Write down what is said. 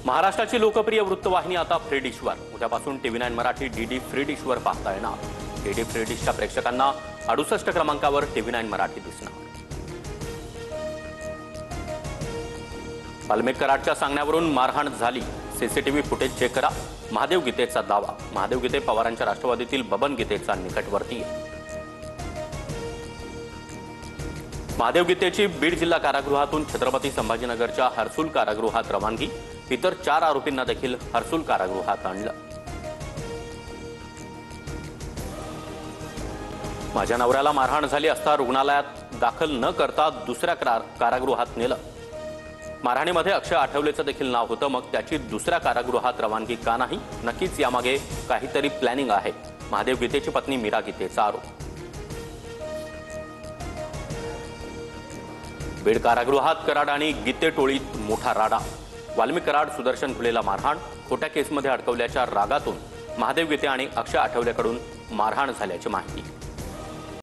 महाराष्ट्राची लोकप्रिय वृत्तवाहिनी आता फ्री डिशवर. उद्यापासून TV9 मराठी डीडी फ्री डिशवर पाहता येणार. डीडी फ्री डिशच्या प्रेक्षकांना 68 क्रमांकावर TV9 मराठी दिसणार. वाल्मिक कराडच्या सांगण्यावरून मारहाण झाली. सीसीटीव्ही फुटेज चेक करा. महादेव गीतेचा दावा. महादेव गीते पवारांच्या राष्ट्रवादीतील बबन गीतेचा निकटवर्तीय. महादेव गीतेची बीड जिल्हा कारागृहातून छत्रपती संभाजीनगरच्या हर्सुल कारागृहात रवानगी. इतर 4 आरोपींना देखील हर्सुल कारागृहात आणलं. माझ्या नवऱ्याला मारहाण झाली असता रुग्णालयात दाखल न करता दुसऱ्या कारागृहात नेलं. मारहाणीमध्ये अक्षय आठवलेचं देखील नाव होतं. मग त्याची दुसऱ्या कारागृहात रवानगी का नाही? नक्कीच यामागे काहीतरी प्लॅनिंग आहे. महादेव गीतेची पत्नी मीरा गीतेचा आरोप. बीड कारागृहात कराड आणि गीते टोळीत मोठा राडा. वाल्मिक कराड सुदर्शन घुलेला मारहाण. खोट्या केसमध्ये अडकवल्याच्या रागातून महादेव गीते आणि अक्षय आठवलेकडून मारहाण झाल्याची माहिती.